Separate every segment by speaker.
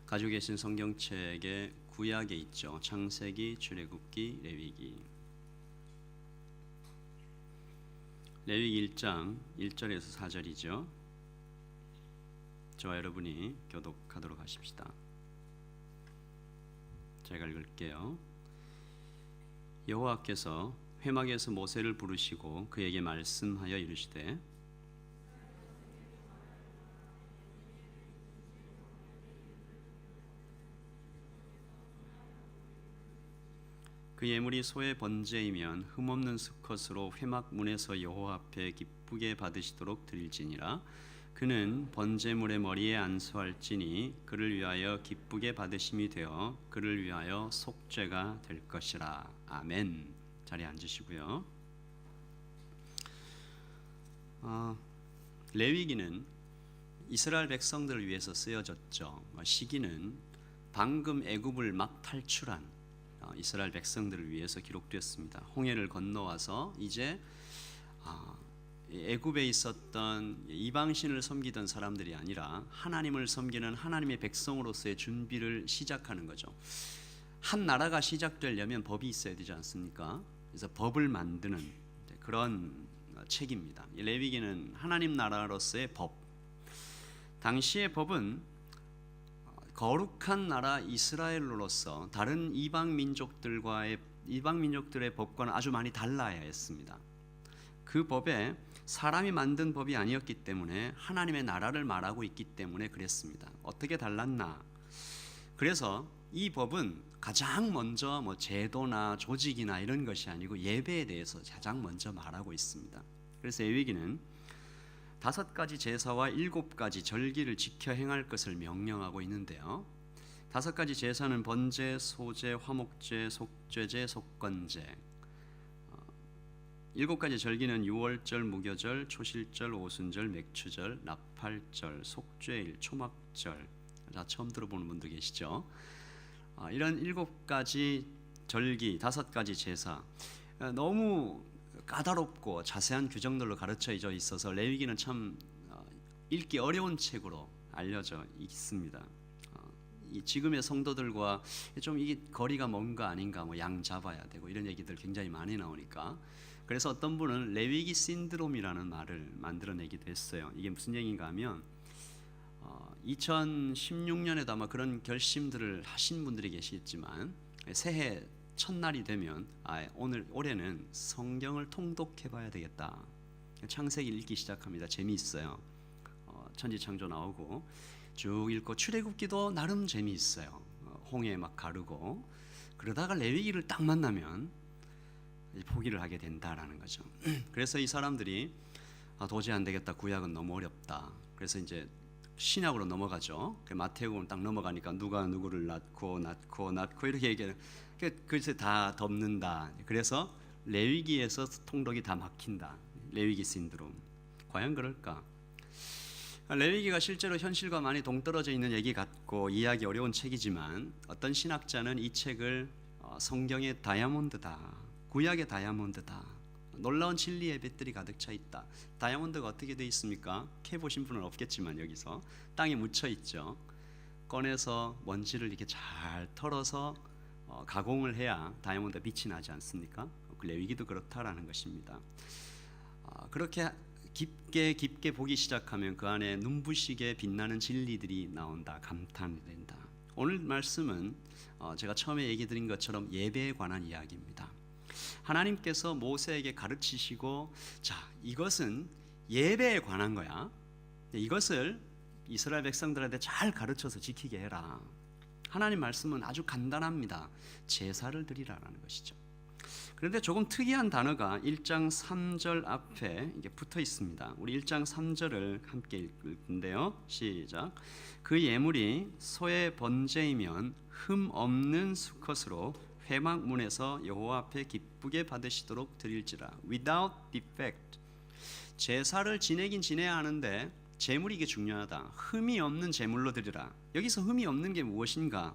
Speaker 1: 가지고 계신 성경책의 구약에 있죠. 창세기, 출애굽기, 레위기. 레위기 1장 1절에서 4절이죠. 저와 여러분이 교독하도록 하십시다. 제가 읽을게요. 여호와께서 회막에서 모세를 부르시고 그에게 말씀하여 이르시되 그 예물이 소의 번제이면 흠없는 수컷으로 회막 문에서 여호와 앞에 기쁘게 받으시도록 드릴지니라. 그는 번제물의 머리에 안수할지니 그를 위하여 기쁘게 받으심이 되어 그를 위하여 속죄가 될 것이라. 아멘. 자리에 앉으시고요. 레위기는 이스라엘 백성들을 위해서 쓰여졌죠. 시기는 방금 애굽을 막 탈출한 이스라엘 백성들을 위해서 기록되었습니다. 홍해를 건너와서 이제 애굽에 있었던 이방신을 섬기던 사람들이 아니라 하나님을 섬기는 하나님의 백성으로서의 준비를 시작하는 거죠. 한 나라가 시작되려면 법이 있어야 되지 않습니까? 그래서 법을 만드는 그런 책입니다. 레위기는 하나님 나라로서의 법. 당시의 법은 거룩한 나라 이스라엘로서 다른 이방 민족들의 법과는 아주 많이 달라야 했습니다. 그 법에 사람이 만든 법이 아니었기 때문에 하나님의 나라를 말하고 있기 때문에 그랬습니다. 어떻게 달랐나? 그래서 이 법은 가장 먼저 제도나 조직이나 이런 것이 아니고 예배에 대해서 가장 먼저 말하고 있습니다. 그래서 레위기는 5가지 제사와 7가지 절기를 지켜 행할 것을 명령하고 있는데요. 5가지 제사는 번제, 소제, 화목제, 속죄제, 속건제. 7가지 절기는 유월절, 무교절, 초실절, 오순절, 맥추절, 나팔절, 속죄일, 초막절. 자, 처음 들어보는 분도 계시죠? 이런 7가지 절기, 5가지 제사. 너무 까다롭고 자세한 규정들로 가르쳐져 있어서 레위기는 참 읽기 어려운 책으로 알려져 있습니다. 지금의 성도들과 좀 이게 거리가 먼가 아닌가, 양 잡아야 되고 이런 얘기들 굉장히 많이 나오니까, 그래서 어떤 분은 레위기 신드롬이라는 말을 만들어내기도 했어요. 이게 무슨 얘기인가 하면 2016년에도 아마 그런 결심들을 하신 분들이 계시겠지만 새해 첫날이 되면 올해는 성경을 통독해봐야 되겠다. 창세기 읽기 시작합니다. 재미있어요. 천지창조 나오고 쭉 읽고 출애굽기도 나름 재미있어요. 홍해 막 가르고 그러다가 레위기를 딱 만나면 포기를 하게 된다라는 거죠. 그래서 이 사람들이 도저히 안 되겠다. 구약은 너무 어렵다. 그래서 이제 신약으로 넘어가죠. 마태복음 딱 넘어가니까 누가 누구를 낳고 이렇게 얘기해요. 그래서 다 덮는다. 그래서 레위기에서 통독이 다 막힌다. 레위기 신드롬. 과연 그럴까? 레위기가 실제로 현실과 많이 동떨어져 있는 얘기 같고 이해하기 어려운 책이지만 어떤 신학자는 이 책을 성경의 다이아몬드다. 구약의 다이아몬드다. 놀라운 진리의 빛들이 가득 차 있다. 다이아몬드가 어떻게 되어 있습니까? 캐 보신 분은 없겠지만 여기서 땅에 묻혀 있죠. 꺼내서 먼지를 이렇게 잘 털어서 가공을 해야 다이아몬드가 빛이 나지 않습니까? 레위기도 그렇다라는 것입니다. 그렇게 깊게 보기 시작하면 그 안에 눈부시게 빛나는 진리들이 나온다. 감탄이 된다. 오늘 말씀은 제가 처음에 얘기 드린 것처럼 예배에 관한 이야기입니다. 하나님께서 모세에게 가르치시고, 자, 이것은 예배에 관한 거야. 이것을 이스라엘 백성들한테 잘 가르쳐서 지키게 해라. 하나님 말씀은 아주 간단합니다. 제사를 드리라라는 것이죠. 그런데 조금 특이한 단어가 1장 3절 앞에 이게 붙어 있습니다. 우리 1장 3절을 함께 읽을 텐데요. 시작. 그 예물이 소의 번제이면 흠 없는 수컷으로 회막 문에서 여호와 앞에 기쁘게 받으시도록 드릴지라. Without defect. 제사를 지내긴 지내야 하는데 제물이 이게 중요하다. 흠이 없는 제물로 드리라. 여기서 흠이 없는 게 무엇인가?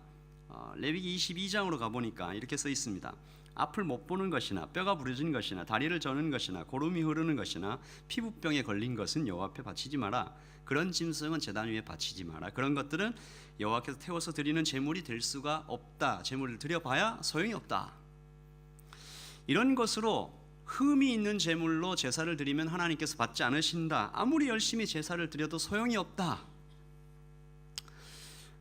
Speaker 1: 레위기 22장으로 가보니까 이렇게 써 있습니다. 앞을 못 보는 것이나 뼈가 부러진 것이나 다리를 저는 것이나 고름이 흐르는 것이나 피부병에 걸린 것은 여호와 앞에 바치지 마라. 그런 짐승은 제단 위에 바치지 마라. 그런 것들은 여호와께서 태워서 드리는 제물이 될 수가 없다. 제물을 드려봐야 소용이 없다. 이런 것으로 흠이 있는 제물로 제사를 드리면 하나님께서 받지 않으신다. 아무리 열심히 제사를 드려도 소용이 없다.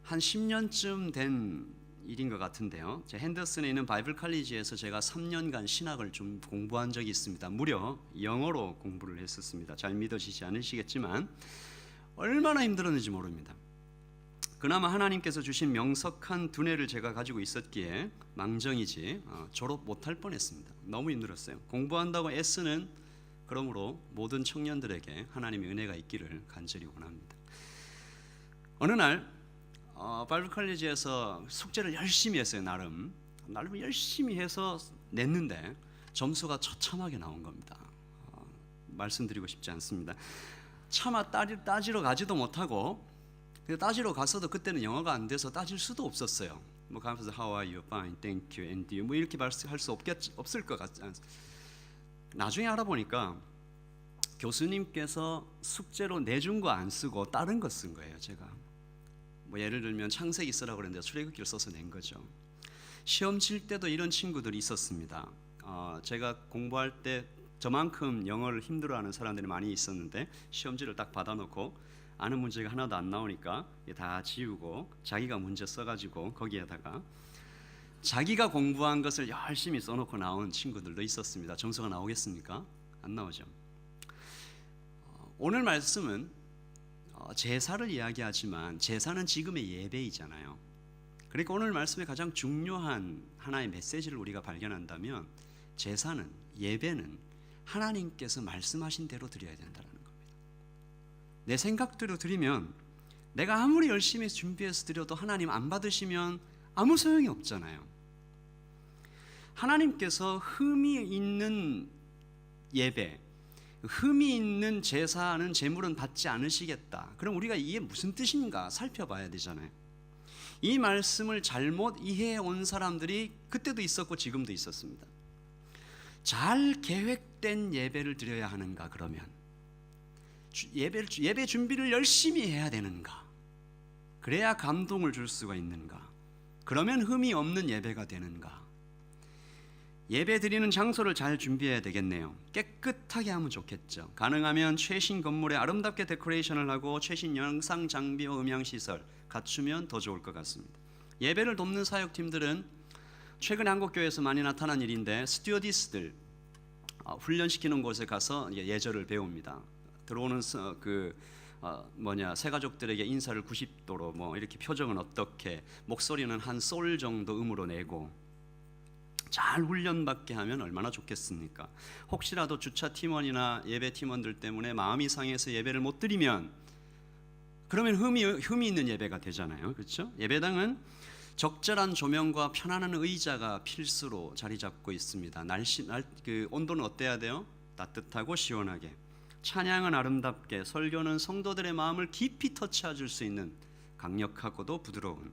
Speaker 1: 한 10년쯤 된 일인 것 같은데요. 제 핸더슨에 있는 바이블 칼리지에서 제가 3년간 신학을 좀 공부한 적이 있습니다. 무려 영어로 공부를 했었습니다. 잘 믿어지지 않으시겠지만 얼마나 힘들었는지 모릅니다. 그나마 하나님께서 주신 명석한 두뇌를 제가 가지고 있었기에 망정이지 졸업 못할 뻔했습니다. 너무 힘들었어요. 공부한다고 애쓰는 그러므로 모든 청년들에게 하나님의 은혜가 있기를 간절히 원합니다. 어느 날 바이블 칼리지에서 숙제를 열심히 했어요. 나름 열심히 해서 냈는데 점수가 처참하게 나온 겁니다. 말씀드리고 싶지 않습니다. 차마 따지러 가지도 못하고 따지러 갔어도 그때는 영어가 안 돼서 따질 수도 없었어요. 뭐 가면서 How are you? Fine, thank you, and you? 뭐 이렇게 할 수 없을 것 같지 않습니까? 나중에 알아보니까 교수님께서 숙제로 내준 거 안 쓰고 다른 거 쓴 거예요. 제가 뭐 예를 들면 창세기 쓰라고 그랬는데 출애굽기를 써서 낸 거죠. 시험 칠 때도 이런 친구들이 있었습니다. 제가 공부할 때 저만큼 영어를 힘들어하는 사람들이 많이 있었는데 시험지를 딱 받아놓고 아는 문제가 하나도 안 나오니까 다 지우고 자기가 문제 써가지고 거기에다가 자기가 공부한 것을 열심히 써놓고 나온 친구들도 있었습니다. 점수가 나오겠습니까? 안 나오죠. 오늘 말씀은 제사를 이야기하지만 제사는 지금의 예배이잖아요. 그러니까 오늘 말씀의 가장 중요한 하나의 메시지를 우리가 발견한다면 제사는, 예배는 하나님께서 말씀하신 대로 드려야 된다는 겁니다. 내 생각대로 드리면 내가 아무리 열심히 준비해서 드려도 하나님 안 받으시면 아무 소용이 없잖아요. 하나님께서 흠이 있는 예배, 흠이 있는 제사는 제물은 받지 않으시겠다. 그럼 우리가 이게 무슨 뜻인가 살펴봐야 되잖아요. 이 말씀을 잘못 이해해 온 사람들이 그때도 있었고 지금도 있었습니다. 잘 계획된 예배를 드려야 하는가? 그러면 예배 준비를 열심히 해야 되는가? 그래야 감동을 줄 수가 있는가? 그러면 흠이 없는 예배가 되는가? 예배 드리는 장소를 잘 준비해야 되겠네요. 깨끗하게 하면 좋겠죠. 가능하면 최신 건물에 아름답게 데코레이션을 하고 최신 영상 장비와 음향 시설 갖추면 더 좋을 것 같습니다. 예배를 돕는 사역팀들은 최근에 한국 교회에서 많이 나타난 일인데 스튜어디스들 훈련시키는 곳에 가서 예절을 배웁니다. 들어오는 새 가족들에게 인사를 90도로 뭐 이렇게 표정은 어떻게, 목소리는 한 솔 정도 음으로 내고 잘 훈련받게 하면 얼마나 좋겠습니까? 혹시라도 주차 팀원이나 예배 팀원들 때문에 마음이 상해서 예배를 못 드리면 그러면 흠이 있는 예배가 되잖아요. 그렇죠? 예배당은 적절한 조명과 편안한 의자가 필수로 자리 잡고 있습니다. 온도는 어때야 돼요? 따뜻하고 시원하게. 찬양은 아름답게, 설교는 성도들의 마음을 깊이 터치해 줄 수 있는 강력하고도 부드러운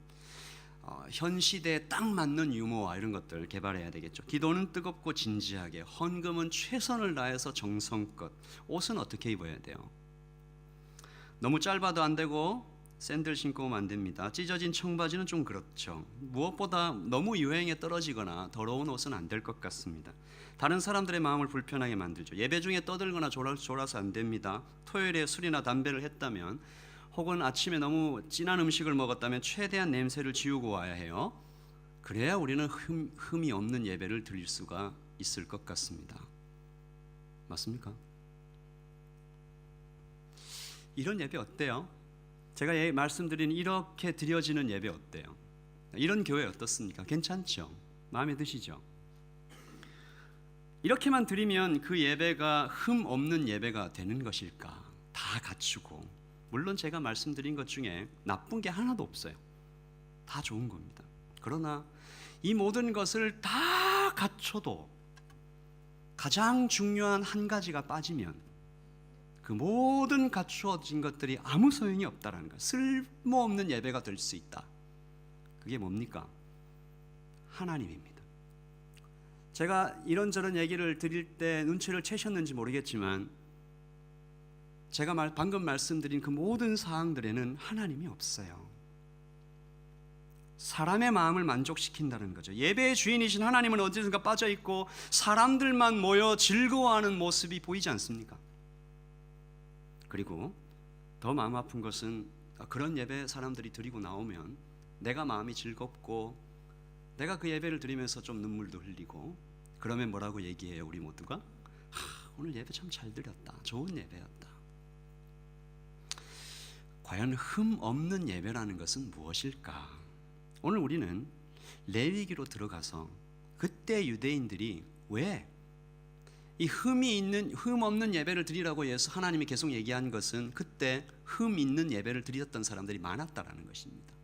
Speaker 1: 현 시대에 딱 맞는 유머와 이런 것들 개발해야 되겠죠. 기도는 뜨겁고 진지하게, 헌금은 최선을 다해서 정성껏. 옷은 어떻게 입어야 돼요? 너무 짧아도 안 되고 샌들 신고 오면 안 됩니다. 찢어진 청바지는 좀 그렇죠. 무엇보다 너무 유행에 떨어지거나 더러운 옷은 안 될 것 같습니다. 다른 사람들의 마음을 불편하게 만들죠. 예배 중에 떠들거나 졸아서 안 됩니다. 토요일에 술이나 담배를 했다면 혹은 아침에 너무 진한 음식을 먹었다면 최대한 냄새를 지우고 와야 해요. 그래야 우리는 흠이 없는 예배를 드릴 수가 있을 것 같습니다. 맞습니까? 이런 예배 어때요? 제가 말씀드린 이렇게 드려지는 예배 어때요? 이런 교회 어떻습니까? 괜찮죠? 마음에 드시죠? 이렇게만 드리면 그 예배가 흠 없는 예배가 되는 것일까? 다 갖추고, 물론 제가 말씀드린 것 중에 나쁜 게 하나도 없어요. 다 좋은 겁니다. 그러나 이 모든 것을 다 갖춰도 가장 중요한 한 가지가 빠지면 그 모든 갖추어진 것들이 아무 소용이 없다라는 것, 쓸모없는 예배가 될 수 있다. 그게 뭡니까? 하나님입니다. 제가 이런저런 얘기를 드릴 때 눈치를 채셨는지 모르겠지만 제가 방금 말씀드린 그 모든 사항들에는 하나님이 없어요. 사람의 마음을 만족시킨다는 거죠. 예배의 주인이신 하나님은 어디든가 빠져 있고 사람들만 모여 즐거워하는 모습이 보이지 않습니까? 그리고 더 마음 아픈 것은 그런 예배 사람들이 드리고 나오면 내가 마음이 즐겁고 내가 그 예배를 드리면서 좀 눈물도 흘리고 그러면 뭐라고 얘기해요? 우리 모두가 오늘 예배 참 잘 드렸다. 좋은 예배였다. 과연 흠 없는 예배라는 것은 무엇일까? 오늘 우리는 레위기로 들어가서 그때 유대인들이 왜 이 흠 없는 예배를 드리라고 해서 하나님이 계속 얘기한 것은 그때 흠 있는 예배를 드렸던 사람들이 많았다라는 것입니다.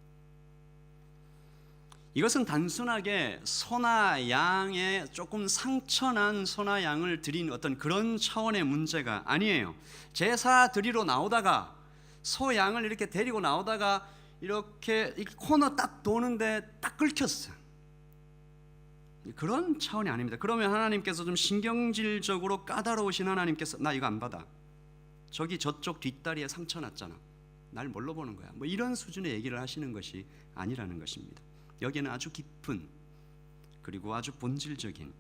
Speaker 1: 이것은 단순하게 소나 양의 조금 상처난 소나 양을 드린 어떤 그런 차원의 문제가 아니에요. 제사 드리러 나오다가 소 양을 이렇게 데리고 나오다가 이렇게 코너 딱 도는데 딱 끊겼어요. 그런 차원이 아닙니다. 그러면 하나님께서 좀 신경질적으로 까다로우신 하나님께서 나 이거 안 받아. 저기 저쪽 뒷다리에 상처 났잖아. 날 뭘로 보는 거야? 뭐 이런 수준의 얘기를 하시는 것이 아니라는 것입니다. 여기에는 아주 깊은 그리고 아주 본질적인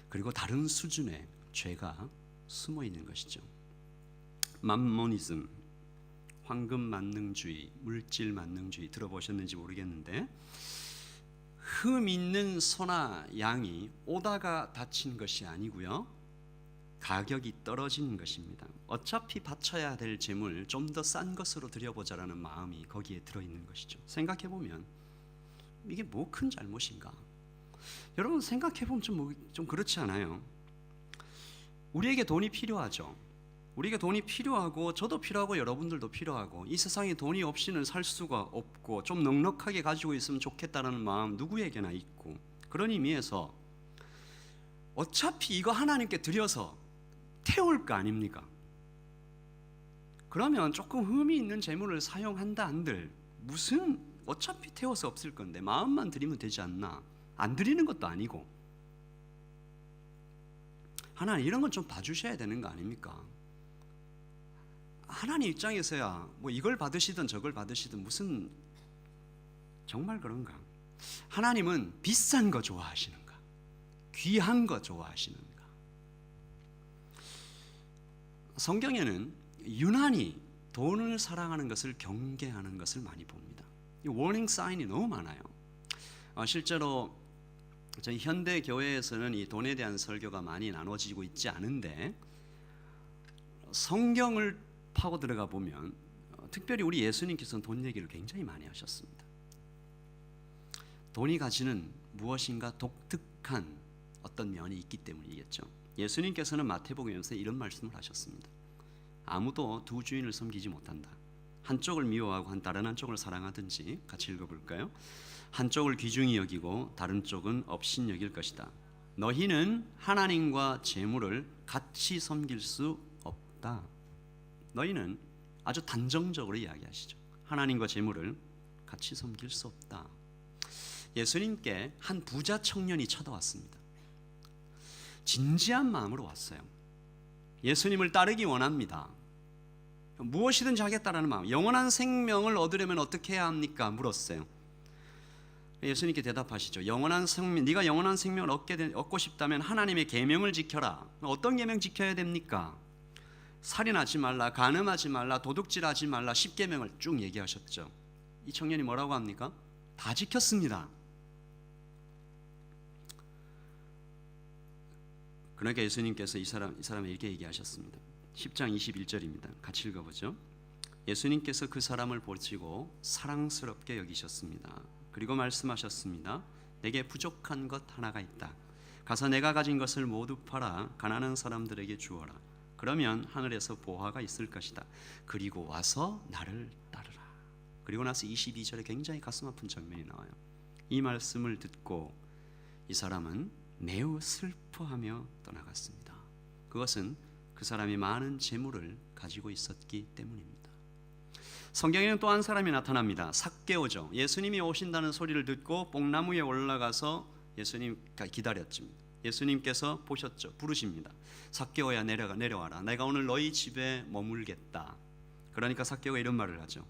Speaker 1: 그리고 다른 수준의 죄가 숨어 있는 것이죠. 맘모니즘, 황금 만능주의, 물질 만능주의 들어보셨는지 모르겠는데 흠 있는 소나 양이 오다가 다친 것이 아니고요. 가격이 떨어진 것입니다. 어차피 바쳐야 될 재물 좀 더 싼 것으로 드려보자라는 마음이 거기에 들어있는 것이죠. 생각해보면 이게 뭐 큰 잘못인가? 여러분 생각해보면 좀 그렇지 않아요? 우리에게 돈이 필요하죠. 우리에게 돈이 필요하고 저도 필요하고 여러분들도 필요하고 이 세상에 돈이 없이는 살 수가 없고 좀 넉넉하게 가지고 있으면 좋겠다는 마음 누구에게나 있고 그런 의미에서 어차피 이거 하나님께 드려서 태울 거 아닙니까? 그러면 조금 흠이 있는 재물을 사용한다 한들 무슨 어차피 태워서 없을 건데 마음만 드리면 되지 않나? 안 드리는 것도 아니고 하나님 이런 건 좀 봐주셔야 되는 거 아닙니까? 하나님 입장에서야 뭐 이걸 받으시든 저걸 받으시든 무슨 정말 그런가? 하나님은 비싼 거 좋아하시는가? 귀한 거 좋아하시는가? 성경에는 유난히 돈을 사랑하는 것을 경계하는 것을 많이 봅니다. 이 워닝 사인이 너무 많아요. 실제로 저희 현대 교회에서는 이 돈에 대한 설교가 많이 나눠지고 있지 않은데 성경을 파고 들어가 보면 특별히 우리 예수님께서는 돈 얘기를 굉장히 많이 하셨습니다. 돈이 가지는 무엇인가 독특한 어떤 면이 있기 때문이겠죠. 예수님께서는 마태복음에서 이런 말씀을 하셨습니다. 아무도 두 주인을 섬기지 못한다. 한쪽을 미워하고 다른 한쪽을 사랑하든지 같이 읽어볼까요? 한쪽을 귀중히 여기고 다른 쪽은 업신 여길 것이다. 너희는 하나님과 재물을 같이 섬길 수 없다. 너희는 아주 단정적으로 이야기하시죠. 하나님과 재물을 같이 섬길 수 없다. 예수님께 한 부자 청년이 찾아왔습니다. 진지한 마음으로 왔어요. 예수님을 따르기 원합니다. 무엇이든지 하겠다라는 마음. 영원한 생명을 얻으려면 어떻게 해야 합니까? 물었어요. 예수님께 대답하시죠. 영원한 생명, 네가 영원한 생명을 얻고 싶다면 하나님의 계명을 지켜라. 어떤 계명 지켜야 됩니까? 살인하지 말라, 간음하지 말라, 도둑질하지 말라, 10계명을 쭉 얘기하셨죠. 이 청년이 뭐라고 합니까? 다 지켰습니다. 그러니까 예수님께서 이 사람에 이렇게 얘기하셨습니다. 10장 21절입니다. 같이 읽어보죠. 예수님께서 그 사람을 보시고 사랑스럽게 여기셨습니다. 그리고 말씀하셨습니다. 내게 부족한 것 하나가 있다. 가서 내가 가진 것을 모두 팔아 가난한 사람들에게 주어라. 그러면 하늘에서 보화가 있을 것이다. 그리고 와서 나를 따르라. 그리고 나서 22절에 굉장히 가슴 아픈 장면이 나와요. 이 말씀을 듣고 이 사람은 매우 슬퍼하며 떠나갔습니다. 그것은 그 사람이 많은 재물을 가지고 있었기 때문입니다. 성경에는 또 한 사람이 나타납니다. 삭개오죠. 예수님이 오신다는 소리를 듣고 뽕나무에 올라가서 예수님 기다렸습니다. 예수님께서 보셨죠. 부르십니다. 삭개오야 내려와라. 내가 오늘 너희 집에 머물겠다. 그러니까 삭개오가 이런 말을 하죠.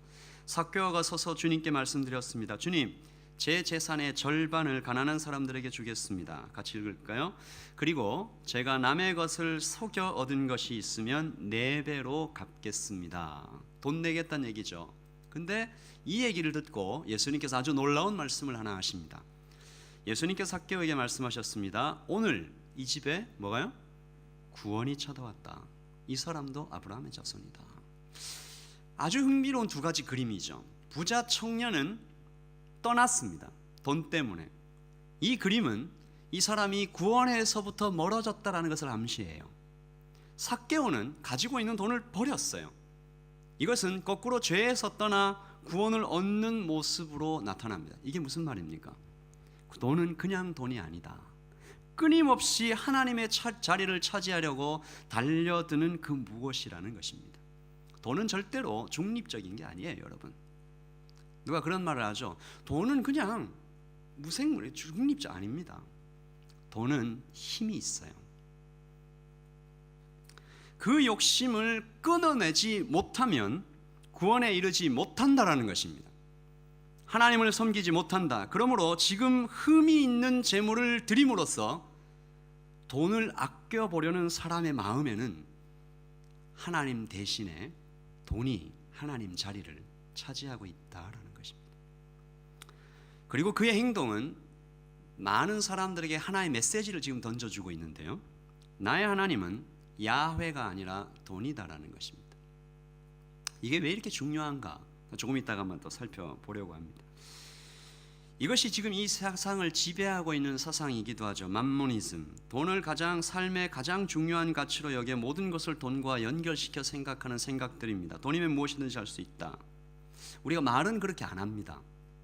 Speaker 1: 삭개오가 서서 주님께 말씀드렸습니다. 주님, 제 재산의 절반을 가난한 사람들에게 주겠습니다. 같이 읽을까요? 그리고 제가 남의 것을 속여 얻은 것이 있으면 4배로 갚겠습니다. 돈 내겠다는 얘기죠. 근데 이 얘기를 듣고 예수님께서 아주 놀라운 말씀을 하나 하십니다. 예수님께서 삭개오에게 말씀하셨습니다. 오늘 이 집에 뭐가요? 구원이 찾아왔다. 이 사람도 아브라함의 자손이다. 아주 흥미로운 두 가지 그림이죠. 부자 청년은 떠났습니다. 돈 때문에. 이 그림은 이 사람이 구원에서부터 멀어졌다라는 것을 암시해요. 삭개오는 가지고 있는 돈을 버렸어요. 이것은 거꾸로 죄에서 떠나 구원을 얻는 모습으로 나타납니다. 이게 무슨 말입니까? 돈은 그냥 돈이 아니다. 끊임없이 하나님의 자리를 차지하려고 달려드는 그 무엇이라는 것입니다. 돈은 절대로 중립적인 게 아니에요, 여러분. 누가 그런 말을 하죠. 돈은 그냥 무생물의 중립자 아닙니다. 돈은 힘이 있어요. 그 욕심을 끊어내지 못하면 구원에 이르지 못한다라는 것입니다. 하나님을 섬기지 못한다. 그러므로 지금 흠이 있는 재물을 드림으로써 돈을 아껴보려는 사람의 마음에는 하나님 대신에 돈이 하나님 자리를 차지하고 있다라는 것입니다. 그리고 그의 행동은 많은 사람들에게 하나의 메시지를 지금 던져주고 있는데요. 나의 하나님은 야훼가 아니라 돈이다라는 것입니다. 이게 왜 이렇게 중요한가? 조금 이따가 한번 또 살펴보려고 합니다. 이것이 지금 이 세상을 지배하고 있는 사상이기도 하죠. 맘모니즘. 돈을 삶의 가장 중요한 가치로 여겨 모든 것을 돈과 연결시켜 생각하는 생각들입니다. 돈이면 무엇이든지 할 수 있다. 우리가 말은 그렇게 안 합니다.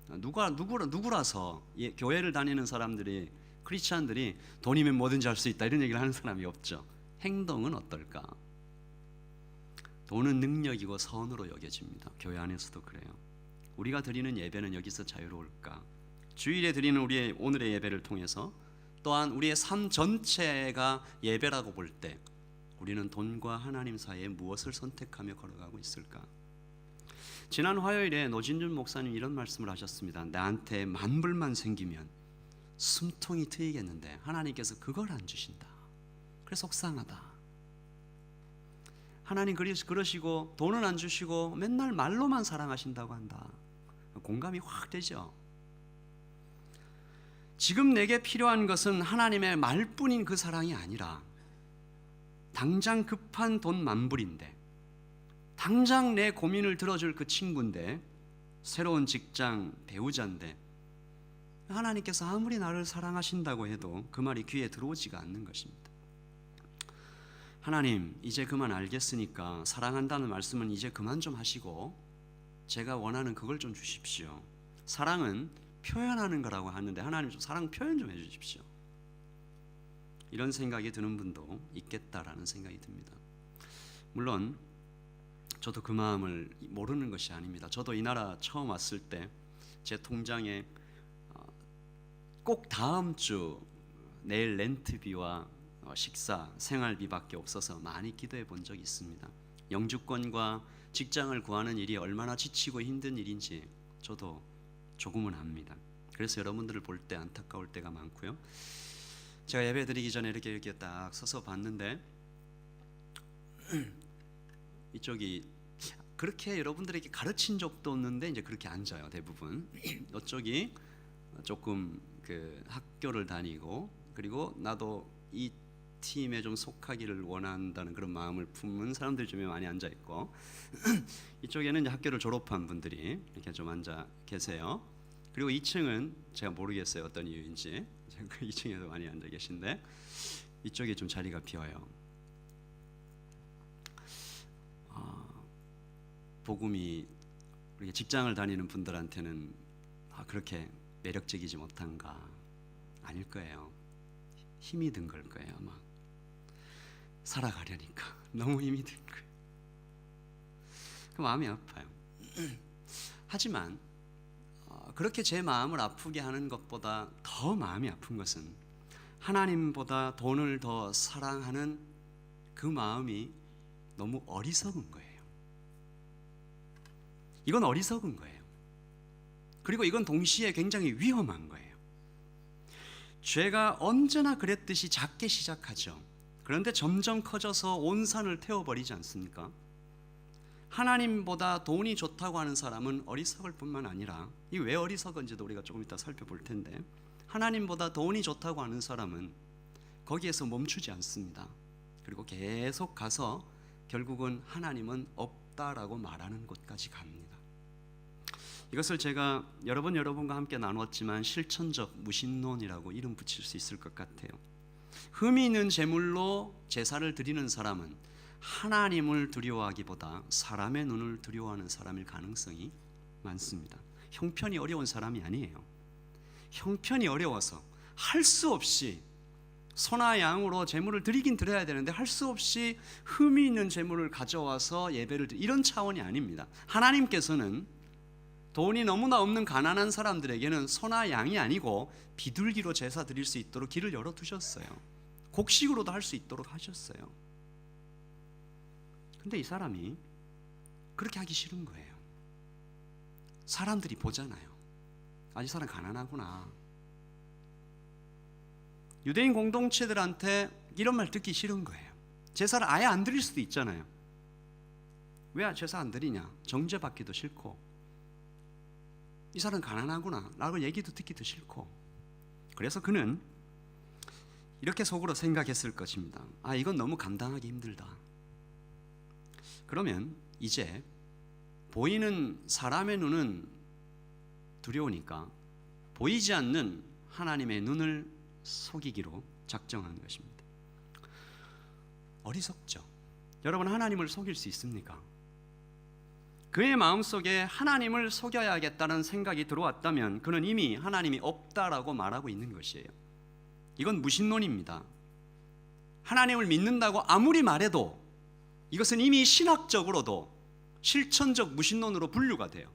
Speaker 1: 누구라서 교회를 다니는 사람들이, 크리스찬들이 돈이면 뭐든지 할 수 있다 이런 얘기를 하는 사람이 없죠. 행동은 어떨까? 돈은 능력이고 선으로 여겨집니다. 교회 안에서도 그래요. 우리가 드리는 예배는 여기서 자유로울까? 주일에 드리는 우리의 오늘의 예배를 통해서 또한 우리의 삶 전체가 예배라고 볼 때 우리는 돈과 하나님 사이에 무엇을 선택하며 걸어가고 있을까? 지난 화요일에 노진준 목사님 이런 말씀을 하셨습니다. 나한테 만불만 생기면 숨통이 트이겠는데 하나님께서 그걸 안 주신다. 그래서 속상하다. 하나님 그러시고 돈은 안 주시고 맨날 말로만 사랑하신다고 한다. 공감이 확 되죠. 지금 내게 필요한 것은 하나님의 말뿐인 그 사랑이 아니라 당장 급한 돈 만불인데, 당장 내 고민을 들어줄 그 친구인데, 새로운 직장 배우자인데 하나님께서 아무리 나를 사랑하신다고 해도 그 말이 귀에 들어오지가 않는 것입니다. 하나님, 이제 그만 알겠으니까 사랑한다는 말씀은 이제 그만 좀 하시고 제가 원하는 그걸 좀 주십시오. 사랑은 표현하는 거라고 하는데 하나님 좀 사랑 표현 좀 해주십시오. 이런 생각이 드는 분도 있겠다라는 생각이 듭니다. 물론 저도 그 마음을 모르는 것이 아닙니다. 저도 이 나라 처음 왔을 때 제 통장에 꼭 다음 주 내일 렌트비와 식사, 생활비밖에 없어서 많이 기도해 본 적이 있습니다. 영주권과 직장을 구하는 일이 얼마나 지치고 힘든 일인지 저도 조금은 압니다. 그래서 여러분들을 볼 때 안타까울 때가 많고요. 제가 예배 드리기 전에 이렇게 딱 서서 봤는데 이쪽이 그렇게 여러분들에게 가르친 적도 없는데 이제 그렇게 앉아요. 대부분 이쪽이 조금 그 학교를 다니고 그리고 나도 이 팀에 좀 속하기를 원한다는 그런 마음을 품은 사람들 중에 많이 앉아 있고 이쪽에는 이제 학교를 졸업한 분들이 이렇게 좀 앉아 계세요. 그리고 2층은 제가 모르겠어요. 어떤 이유인지 2층에도 많이 앉아 계신데 이쪽에 좀 자리가 비어요. 복음이 우리 직장을 다니는 분들한테는 그렇게 매력적이지 못한가? 아닐 거예요. 힘이 든 걸 거예요. 아마 살아가려니까 너무 힘이 든 거예요. 그 마음이 아파요. 하지만 그렇게 제 마음을 아프게 하는 것보다 더 마음이 아픈 것은 하나님보다 돈을 더 사랑하는 그 마음이 너무 어리석은 거예요. 이건 어리석은 거예요. 그리고 이건 동시에 굉장히 위험한 거예요. 죄가 언제나 그랬듯이 작게 시작하죠. 그런데 점점 커져서 온 산을 태워버리지 않습니까? 하나님보다 돈이 좋다고 하는 사람은 어리석을 뿐만 아니라, 이 왜 어리석은지도 우리가 조금 이따 살펴볼 텐데, 하나님보다 돈이 좋다고 하는 사람은 거기에서 멈추지 않습니다. 그리고 계속 가서 결국은 하나님은 없다라고 말하는 곳까지 갑니다. 이것을 제가 여러분과 함께 나눴지만 실천적 무신론이라고 이름 붙일 수 있을 것 같아요. 흠이 있는 제물로 제사를 드리는 사람은 하나님을 두려워하기보다 사람의 눈을 두려워하는 사람일 가능성이 많습니다. 형편이 어려운 사람이 아니에요. 형편이 어려워서 할 수 없이 소나 양으로 제물을 드리긴 드려야 되는데 할 수 없이 흠이 있는 제물을 가져와서 예배를 이런 차원이 아닙니다. 하나님께서는 돈이 너무나 없는 가난한 사람들에게는 소나 양이 아니고 비둘기로 제사 드릴 수 있도록 길을 열어두셨어요. 곡식으로도 할 수 있도록 하셨어요. 근데 이 사람이 그렇게 하기 싫은 거예요. 사람들이 보잖아요. 아, 이 사람 가난하구나. 유대인 공동체들한테 이런 말 듣기 싫은 거예요. 제사를 아예 안 드릴 수도 있잖아요. 왜 제사 안 드리냐? 정죄받기도 싫고, 이 사람 가난하구나 라고 얘기도 듣기도 싫고. 그래서 그는 이렇게 속으로 생각했을 것입니다. 아, 이건 너무 감당하기 힘들다. 그러면 이제 보이는 사람의 눈은 두려우니까 보이지 않는 하나님의 눈을 속이기로 작정한 것입니다. 어리석죠. 여러분, 하나님을 속일 수 있습니까? 그의 마음속에 하나님을 속여야겠다는 생각이 들어왔다면 그는 이미 하나님이 없다라고 말하고 있는 것이에요. 이건 무신론입니다. 하나님을 믿는다고 아무리 말해도 이것은 이미 신학적으로도 실천적 무신론으로 분류가 돼요.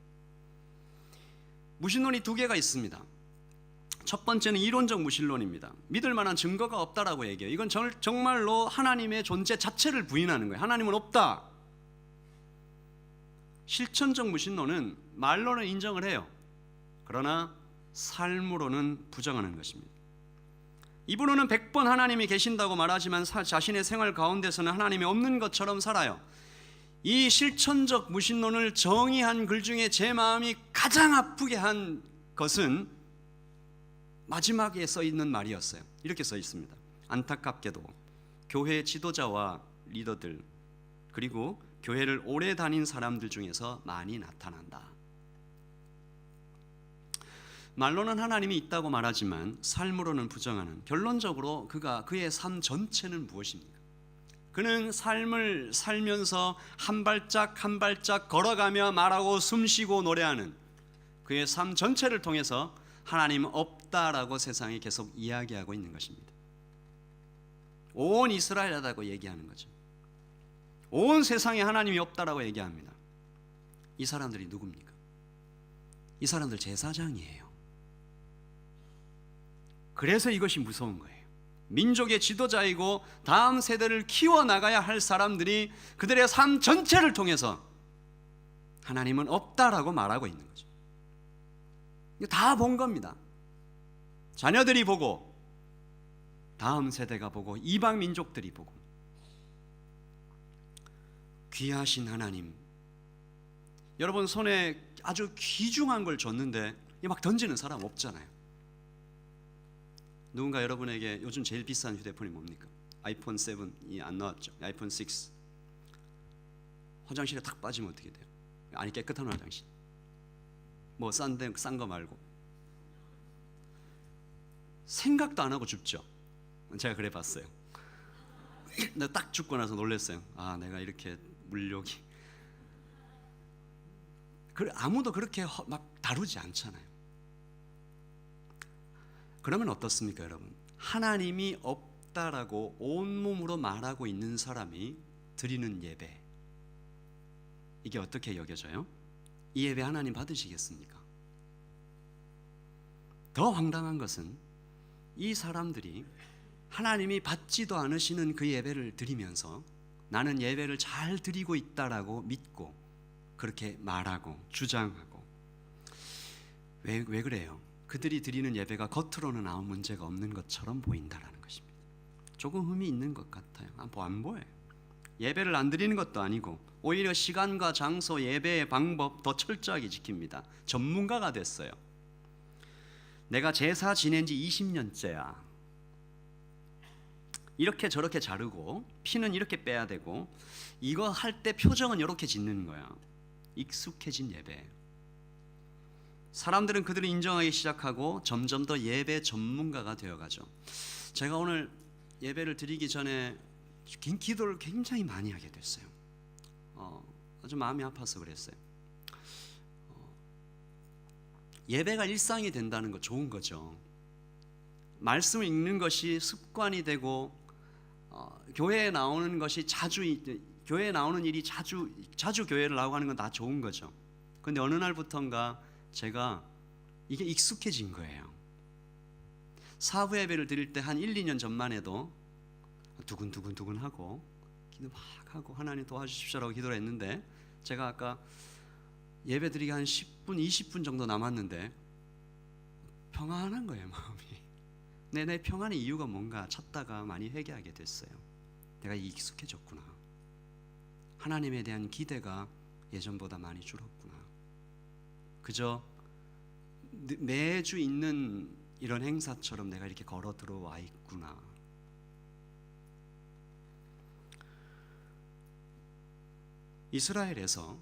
Speaker 1: 무신론이 두 개가 있습니다. 첫 번째는 이론적 무신론입니다. 믿을 만한 증거가 없다라고 얘기해요. 이건 정말로 하나님의 존재 자체를 부인하는 거예요. 하나님은 없다. 실천적 무신론은 말로는 인정을 해요. 그러나 삶으로는 부정하는 것입니다. 이분은 100번 하나님이 계신다고 말하지만 자신의 생활 가운데서는 하나님이 없는 것처럼 살아요. 이 실천적 무신론을 정의한 글 중에 제 마음이 가장 아프게 한 것은 마지막에 써 있는 말이었어요. 이렇게 써 있습니다. 안타깝게도 교회 지도자와 리더들, 그리고 교회를 오래 다닌 사람들 중에서 많이 나타난다. 말로는 하나님이 있다고 말하지만 삶으로는 부정하는, 결론적으로 그의 삶 전체는 무엇입니까? 그는 삶을 살면서 한 발짝 한 발짝 걸어가며 말하고 숨쉬고 노래하는 그의 삶 전체를 통해서 하나님은 없다라고 세상에 계속 이야기하고 있는 것입니다. 온 이스라엘이라고 얘기하는 거죠. 온 세상에 하나님이 없다라고 얘기합니다. 이 사람들이 누굽니까? 이 사람들 제사장이에요. 그래서 이것이 무서운 거예요. 민족의 지도자이고 다음 세대를 키워나가야 할 사람들이 그들의 삶 전체를 통해서 하나님은 없다라고 말하고 있는 거죠. 이거 다 본 겁니다. 자녀들이 보고, 다음 세대가 보고, 이방 민족들이 보고. 귀하신 하나님, 여러분 손에 아주 귀중한 걸 줬는데 막 던지는 사람 없잖아요. 누군가 여러분에게 요즘 제일 비싼 휴대폰이 뭡니까? 아이폰 7이 안 나왔죠. 아이폰 6. 화장실에 탁 빠지면 어떻게 돼요? 아니, 깨끗한 화장실. 뭐 싼 거 말고 생각도 안 하고 줍죠. 제가 그래 봤어요. 근데 딱 죽고 나서 놀랐어요. 아, 내가 이렇게 물욕이. 아무도 그렇게 막 다루지 않잖아요. 그러면 어떻습니까, 여러분? 하나님이 없다라고 온몸으로 말하고 있는 사람이 드리는 예배, 이게 어떻게 여겨져요? 이 예배 하나님 받으시겠습니까? 더 황당한 것은 이 사람들이 하나님이 받지도 않으시는 그 예배를 드리면서 나는 예배를 잘 드리고 있다라고 믿고 그렇게 말하고 주장하고, 왜 그래요? 그들이 드리는 예배가 겉으로는 아무 문제가 없는 것처럼 보인다라는 것입니다. 조금 흠이 있는 것 같아요. 안 보여요. 예배를 안 드리는 것도 아니고 오히려 시간과 장소, 예배의 방법 더 철저하게 지킵니다. 전문가가 됐어요. 내가 제사 지낸 지 20년째야. 이렇게 저렇게 자르고 피는 이렇게 빼야 되고 이거 할 때 표정은 이렇게 짓는 거야. 익숙해진 예배. 사람들은 그들을 인정하기 시작하고 점점 더 예배 전문가가 되어가죠. 제가 오늘 예배를 드리기 전에 긴 기도를 굉장히 많이 하게 됐어요. 아주 마음이 아파서 그랬어요. 예배가 일상이 된다는 거 좋은 거죠. 말씀을 읽는 것이 습관이 되고 교회에 나오는 것이 교회에 나오는 일이 자주 교회를 나오고 하는 건 다 좋은 거죠. 그런데 어느 날부턴가 제가 이게 익숙해진 거예요. 사부 예배를 드릴 때 한 1, 2년 전만 해도 두근두근 하고 기도 막 하고 하나님 도와주십시오라고 기도를 했는데, 제가 아까 예배 드리기 한 10분, 20분 정도 남았는데 평안한 거예요, 마음이. 내 평안의 이유가 뭔가 찾다가 많이 회개하게 됐어요. 내가 익숙해졌구나. 하나님에 대한 기대가 예전보다 많이 줄었구나. 그저 매주 있는 이런 행사처럼 내가 이렇게 걸어 들어와 있구나. 이스라엘에서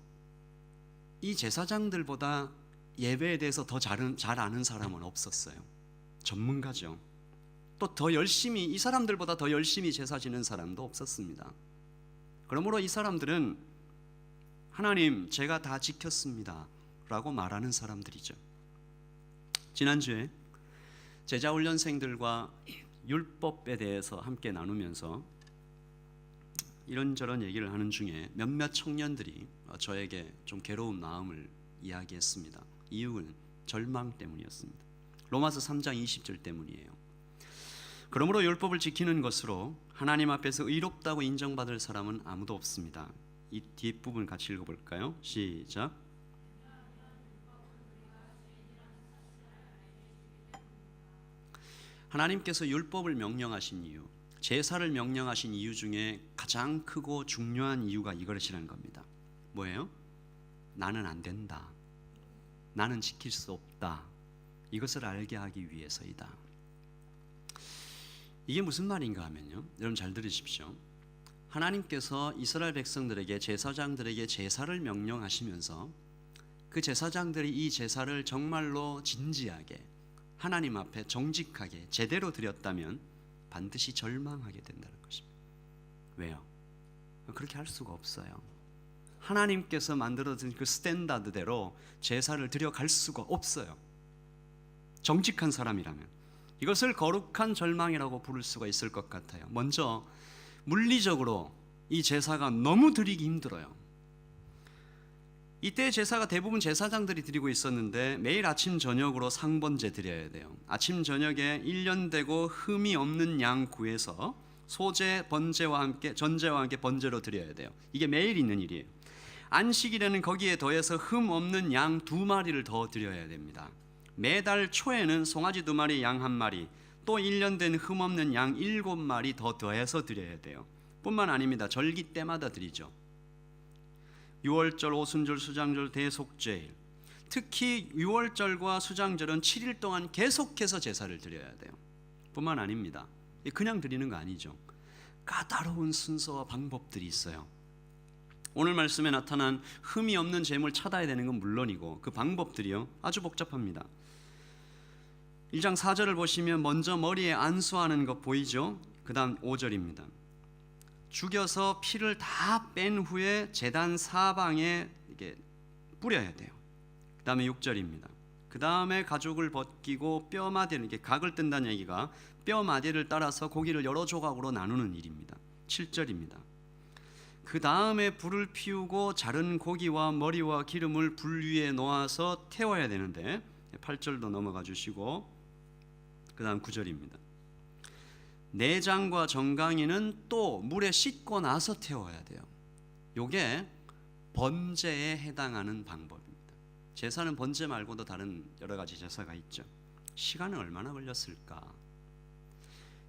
Speaker 1: 이 제사장들보다 예배에 대해서 더 잘 아는 사람은 없었어요. 전문가죠. 또 더 열심히, 이 사람들보다 더 열심히 제사 지는 사람도 없었습니다. 그러므로 이 사람들은 하나님, 제가 다 지켰습니다 라고 말하는 사람들이죠. 지난주에 제자훈련생들과 율법에 대해서 함께 나누면서 이런저런 얘기를 하는 중에 몇몇 청년들이 저에게 좀 괴로운 마음을 이야기했습니다. 이유는 절망 때문이었습니다. 로마서 3장 20절 때문이에요. 그러므로 율법을 지키는 것으로 하나님 앞에서 의롭다고 인정받을 사람은 아무도 없습니다. 이 뒷부분 같이 읽어볼까요? 시작. 하나님께서 율법을 명령하신 이유, 제사를 명령하신 이유 중에 가장 크고 중요한 이유가 이것이라는 겁니다. 뭐예요? 나는 안 된다. 나는 지킬 수 없다. 이것을 알게 하기 위해서이다. 이게 무슨 말인가 하면요, 여러분 잘 들으십시오. 하나님께서 이스라엘 백성들에게, 제사장들에게 제사를 명령하시면서 그 제사장들이 이 제사를 정말로 진지하게 하나님 앞에 정직하게 제대로 드렸다면 반드시 절망하게 된다는 것입니다. 왜요? 그렇게 할 수가 없어요. 하나님께서 만들어진 그 스탠다드대로 제사를 드려갈 수가 없어요. 정직한 사람이라면. 이것을 거룩한 절망이라고 부를 수가 있을 것 같아요. 먼저 물리적으로 이 제사가 너무 드리기 힘들어요. 이때 제사가 대부분 제사장들이 드리고 있었는데 매일 아침 저녁으로 상번제 드려야 돼요. 아침 저녁에 1년 되고 흠이 없는 양 구해서 소제, 번제와 함께, 전제와 함께 번제로 드려야 돼요. 이게 매일 있는 일이에요. 안식일에는 거기에 더해서 흠 없는 양 2마리를 더 드려야 됩니다. 매달 초에는 송아지 2마리, 양 1마리, 또 1년 된 흠 없는 양 7마리 더 더해서 드려야 돼요. 뿐만 아닙니다. 절기 때마다 드리죠. 6월절, 오순절, 수장절, 대속죄일, 특히 6월절과 수장절은 7일 동안 계속해서 제사를 드려야 돼요. 뿐만 아닙니다. 그냥 드리는 거 아니죠. 까다로운 순서와 방법들이 있어요. 오늘 말씀에 나타난 흠이 없는 제물 찾아야 되는 건 물론이고 그 방법들이요 아주 복잡합니다. 1장 4절을 보시면 먼저 머리에 안수하는 것 보이죠? 그 다음 5절입니다. 죽여서 피를 다 뺀 후에 제단 사방에 이게 뿌려야 돼요. 그 다음에 6절입니다. 그 다음에 가죽을 벗기고 뼈마디를, 이렇게 각을 뜬다는 얘기가 뼈마디를 따라서 고기를 여러 조각으로 나누는 일입니다. 7절입니다. 그 다음에 불을 피우고 자른 고기와 머리와 기름을 불 위에 놓아서 태워야 되는데 8절도 넘어가 주시고 그 다음 9절입니다. 내장과 정강이는 또 물에 씻고 나서 태워야 돼요. 요게 번제에 해당하는 방법입니다. 제사는 번제 말고도 다른 여러 가지 제사가 있죠. 시간은 얼마나 걸렸을까?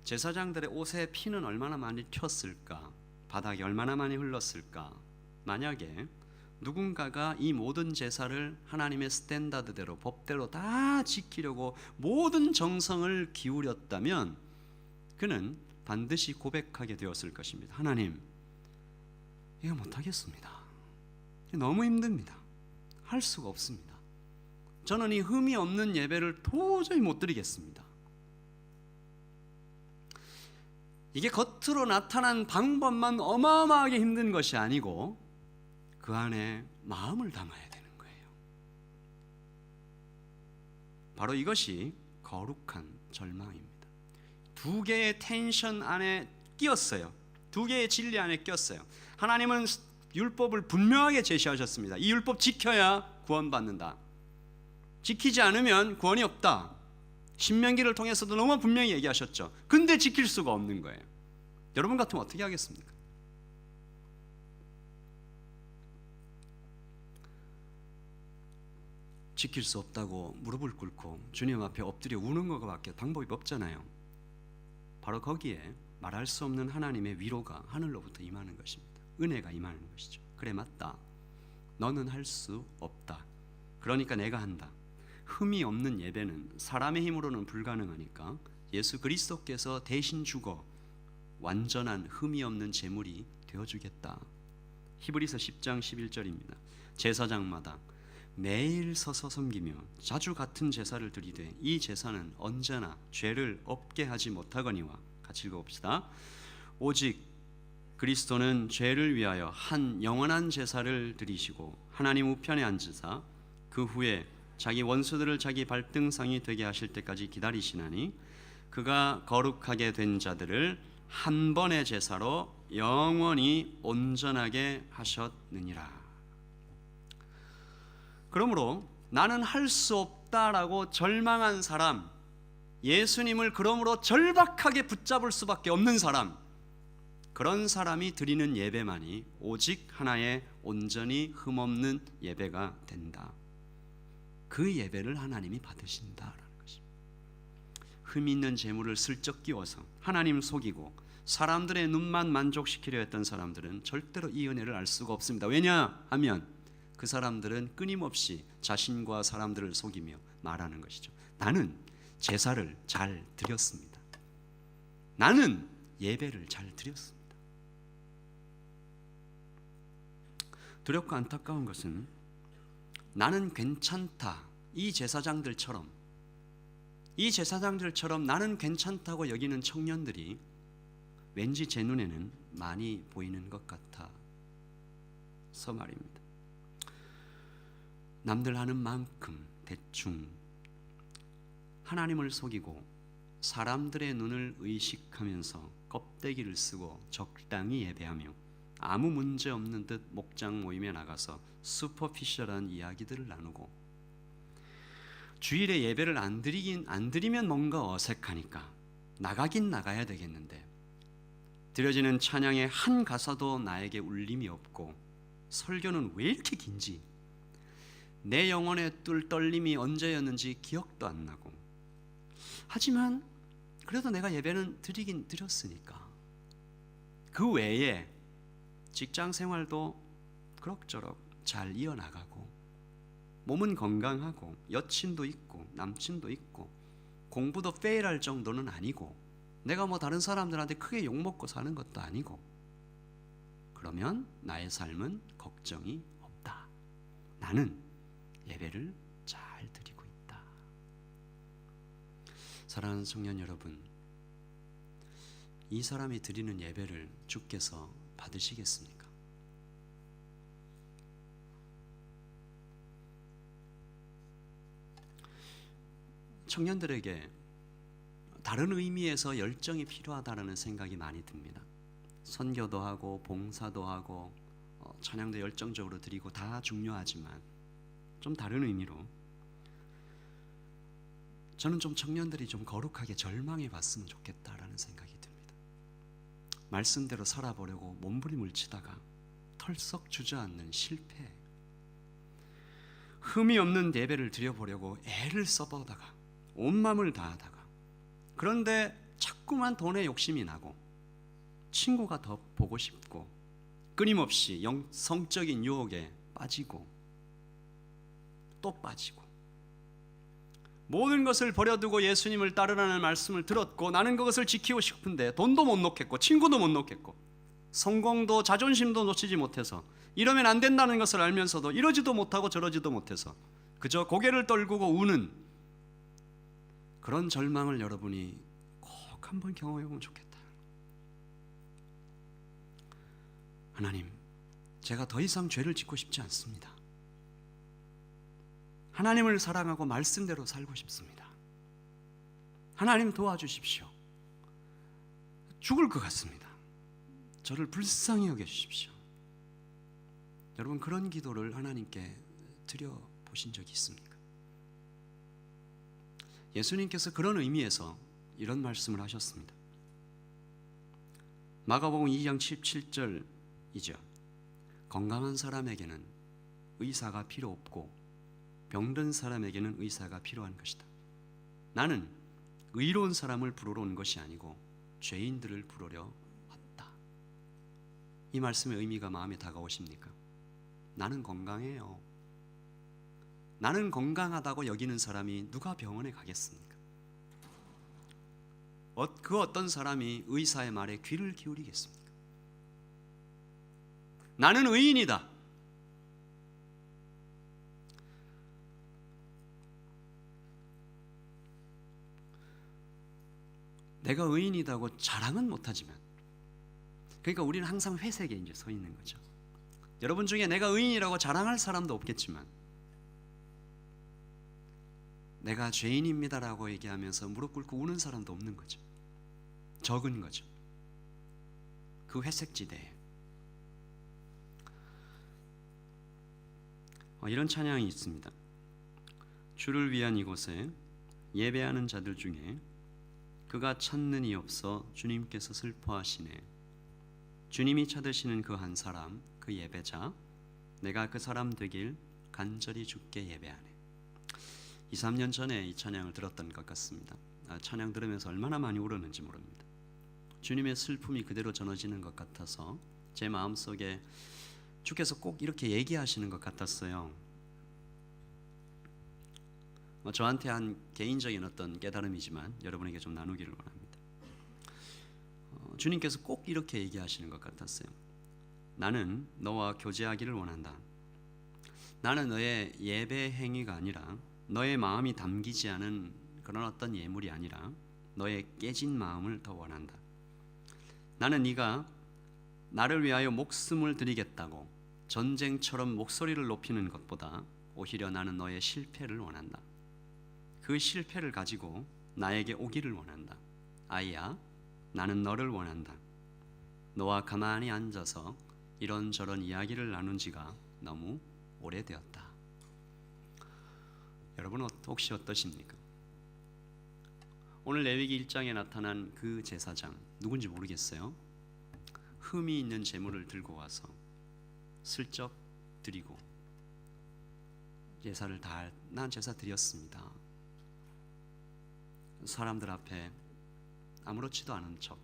Speaker 1: 제사장들의 옷에 피는 얼마나 많이 튀었을까? 바닥이 얼마나 많이 흘렀을까? 만약에 누군가가 이 모든 제사를 하나님의 스탠다드대로 법대로 다 지키려고 모든 정성을 기울였다면 그는 반드시 고백하게 되었을 것입니다. 하나님, 이거 못하겠습니다. 너무 힘듭니다. 할 수가 없습니다. 저는 이 흠이 없는 예배를 도저히 못 드리겠습니다. 이게 겉으로 나타난 방법만 어마어마하게 힘든 것이 아니고 그 안에 마음을 담아야 되는 거예요. 바로 이것이 거룩한 절망입니다. 두 개의 텐션 안에 끼었어요. 두 개의 진리 안에 끼었어요. 하나님은 율법을 분명하게 제시하셨습니다. 이 율법 지켜야 구원받는다. 지키지 않으면 구원이 없다. 신명기를 통해서도 너무 분명히 얘기하셨죠. 근데 지킬 수가 없는 거예요. 여러분 같으면 어떻게 하겠습니까? 지킬 수 없다고 무릎을 꿇고 주님 앞에 엎드려 우는 것밖에 방법이 없잖아요. 바로 거기에 말할 수 없는 하나님의 위로가 하늘로부터 임하는 것입니다. 은혜가 임하는 것이죠. 그래, 맞다. 너는 할 수 없다. 그러니까 내가 한다. 흠이 없는 예배는 사람의 힘으로는 불가능하니까 예수 그리스도께서 대신 죽어 완전한 흠이 없는 제물이 되어주겠다. 히브리서 10장 11절입니다. 제사장마다 매일 서서 섬기며 자주 같은 제사를 드리되 이 제사는 언제나 죄를 없게 하지 못하거니와. 같이 읽어봅시다. 오직 그리스도는 죄를 위하여 한 영원한 제사를 드리시고 하나님 우편에 앉으사 그 후에 자기 원수들을 자기 발등상이 되게 하실 때까지 기다리시나니 그가 거룩하게 된 자들을 한 번의 제사로 영원히 온전하게 하셨느니라. 그러므로 나는 할 수 없다라고 절망한 사람, 예수님을 그러므로 절박하게 붙잡을 수밖에 없는 사람, 그런 사람이 드리는 예배만이 오직 하나의 온전히 흠없는 예배가 된다. 그 예배를 하나님이 받으신다라는 것입니다. 흠 있는 제물을 슬쩍 끼워서 하나님 속이고 사람들의 눈만 만족시키려 했던 사람들은 절대로 이 은혜를 알 수가 없습니다. 왜냐하면 그 사람들은 끊임없이 자신과 사람들을 속이며 말하는 것이죠. 나는 제사를 잘 드렸습니다. 나는 예배를 잘 드렸습니다. 두렵고 안타까운 것은 나는 괜찮다. 이 제사장들처럼 나는 괜찮다고 여기는 청년들이 왠지 제 눈에는 많이 보이는 것 같아서 말입니다. 남들 하는 만큼 대충 하나님을 속이고 사람들의 눈을 의식하면서 껍데기를 쓰고 적당히 예배하며 아무 문제 없는 듯 목장 모임에 나가서 슈퍼피셜한 이야기들을 나누고 주일에 예배를 안 드리면 뭔가 어색하니까 나가긴 나가야 되겠는데 드려지는 찬양의 한 가사도 나에게 울림이 없고 설교는 왜 이렇게 긴지 내 영혼의 떨림이 언제였는지 기억도 안 나고 하지만 그래도 내가 예배는 드리긴 드렸으니까 그 외에 직장 생활도 그럭저럭 잘 이어나가고 몸은 건강하고 여친도 있고 남친도 있고 공부도 페일할 정도는 아니고 내가 뭐 다른 사람들한테 크게 욕먹고 사는 것도 아니고 그러면 나의 삶은 걱정이 없다. 나는 예배를 잘 드리고 있다. 사랑하는 청년 여러분, 이 사람이 드리는 예배를 주께서 받으시겠습니까? 청년들에게 다른 의미에서 열정이 필요하다는 생각이 많이 듭니다. 선교도 하고 봉사도 하고 찬양도 열정적으로 드리고 다 중요하지만 좀 다른 의미로 저는 좀 청년들이 좀 거룩하게 절망해 봤으면 좋겠다라는 생각이 듭니다. 말씀대로 살아보려고 몸부림을 치다가 털썩 주저앉는 실패, 흠이 없는 예배를 드려보려고 애를 써보다가 온 마음을 다하다가, 그런데 자꾸만 돈에 욕심이 나고 친구가 더 보고 싶고 끊임없이 성적인 유혹에 빠지고 또 빠지고, 모든 것을 버려두고 예수님을 따르라는 말씀을 들었고 나는 그것을 지키고 싶은데 돈도 못 놓겠고 친구도 못 놓겠고 성공도 자존심도 놓치지 못해서 이러면 안 된다는 것을 알면서도 이러지도 못하고 저러지도 못해서 그저 고개를 떨구고 우는 그런 절망을 여러분이 꼭 한번 경험해 보면 좋겠다. 하나님, 제가 더 이상 죄를 짓고 싶지 않습니다. 하나님을 사랑하고 말씀대로 살고 싶습니다. 하나님 도와주십시오. 죽을 것 같습니다. 저를 불쌍히 여겨주십시오. 여러분, 그런 기도를 하나님께 드려보신 적이 있습니까? 예수님께서 그런 의미에서 이런 말씀을 하셨습니다. 마가복음 2장 17절이죠. 건강한 사람에게는 의사가 필요 없고 병든 사람에게는 의사가 필요한 것이다. 나는 의로운 사람을 부르러 온 것이 아니고 죄인들을 부르려 왔다. 이 말씀의 의미가 마음에 다가오십니까? 나는 건강해요. 나는 건강하다고 여기는 사람이 누가 병원에 가겠습니까? 그 어떤 사람이 의사의 말에 귀를 기울이겠습니까? 나는 의인이다. 내가 의인이다고 자랑은 못하지만, 그러니까 우리는 항상 회색에 이제 서 있는 거죠. 여러분 중에 내가 의인이라고 자랑할 사람도 없겠지만 내가 죄인입니다라고 얘기하면서 무릎 꿇고 우는 사람도 없는 거죠. 적은 거죠. 그 회색지대에 이런 찬양이 있습니다. 주를 위한 이곳에 예배하는 자들 중에 그가 찾는 이 없어 주님께서 슬퍼하시네. 주님이 찾으시는 그 한 사람, 그 예배자, 내가 그 사람 되길 간절히 주께 예배하네. 2, 3년 전에 이 찬양을 들었던 것 같습니다. 찬양 들으면서 얼마나 많이 울었는지 모릅니다. 주님의 슬픔이 그대로 전해지는 것 같아서 제 마음속에 주께서 꼭 이렇게 얘기하시는 것 같았어요. 저한테 한 개인적인 어떤 깨달음이지만 여러분에게 좀 나누기를 원합니다. 주님께서 꼭 이렇게 얘기하시는 것 같았어요. 나는 너와 교제하기를 원한다. 나는 너의 예배 행위가 아니라 너의 마음이 담기지 않은 그런 어떤 예물이 아니라 너의 깨진 마음을 더 원한다. 나는 네가 나를 위하여 목숨을 드리겠다고 전쟁처럼 목소리를 높이는 것보다 오히려 나는 너의 실패를 원한다. 그 실패를 가지고 나에게 오기를 원한다. 아이야, 나는 너를 원한다. 너와 가만히 앉아서 이런저런 이야기를 나눈 지가 너무 오래되었다. 여러분 혹시 어떠십니까? 오늘 레위기 1장에 나타난 그 제사장, 누군지 모르겠어요. 흠이 있는 제물을 들고 와서 슬쩍 드리고 제사를 다 난 제사 드렸습니다. 사람들 앞에 아무렇지도 않은 척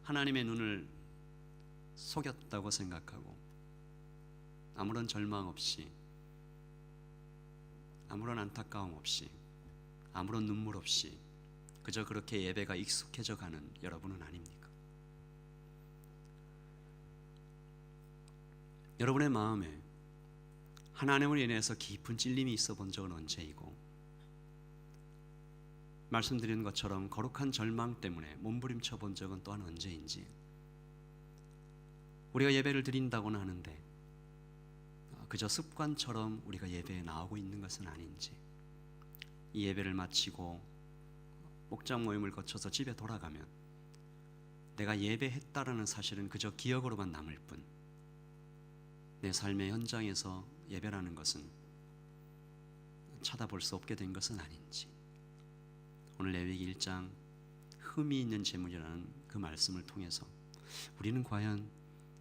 Speaker 1: 하나님의 눈을 속였다고 생각하고 아무런 절망 없이, 아무런 안타까움 없이, 아무런 눈물 없이 그저 그렇게 예배가 익숙해져 가는 여러분은 아닙니까? 여러분의 마음에 하나님을 인해서 깊은 찔림이 있어 본 적은 언제이고, 말씀드린 것처럼 거룩한 절망 때문에 몸부림쳐 본 적은 또한 언제인지, 우리가 예배를 드린다고는 하는데 그저 습관처럼 우리가 예배에 나오고 있는 것은 아닌지, 이 예배를 마치고 목장 모임을 거쳐서 집에 돌아가면 내가 예배했다라는 사실은 그저 기억으로만 남을 뿐, 내 삶의 현장에서 예배라는 것은 쳐다볼 수 없게 된 것은 아닌지, 오늘 레위기 1장 흠이 있는 제물이라는 그 말씀을 통해서 우리는 과연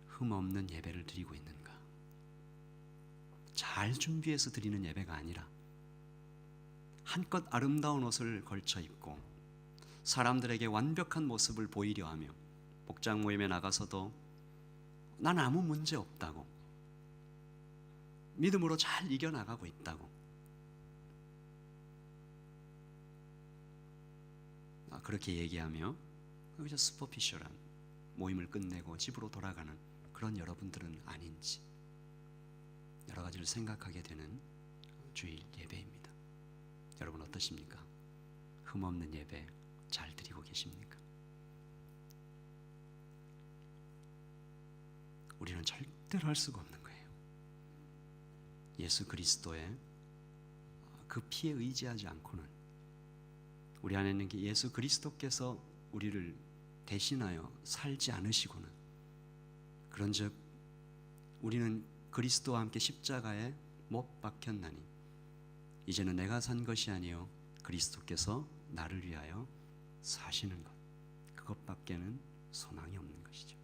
Speaker 1: 흠없는 예배를 드리고 있는가? 잘 준비해서 드리는 예배가 아니라 한껏 아름다운 옷을 걸쳐 입고 사람들에게 완벽한 모습을 보이려 하며 목장 모임에 나가서도 난 아무 문제 없다고, 믿음으로 잘 이겨나가고 있다고, 그렇게 얘기하며 그저 슈퍼피셜한 모임을 끝내고 집으로 돌아가는 그런 여러분들은 아닌지 여러 가지를 생각하게 되는 주일 예배입니다. 여러분 어떠십니까? 흠없는 예배 잘 드리고 계십니까? 우리는 절대로 할 수가 없는 거예요. 예수 그리스도의 그 피에 의지하지 않고는, 우리 안에 있는 게 예수 그리스도께서 우리를 대신하여 살지 않으시고는, 그런즉 우리는 그리스도와 함께 십자가에 못 박혔나니 이제는 내가 산 것이 아니요 그리스도께서 나를 위하여 사시는 것, 그것밖에는 소망이 없는 것이죠.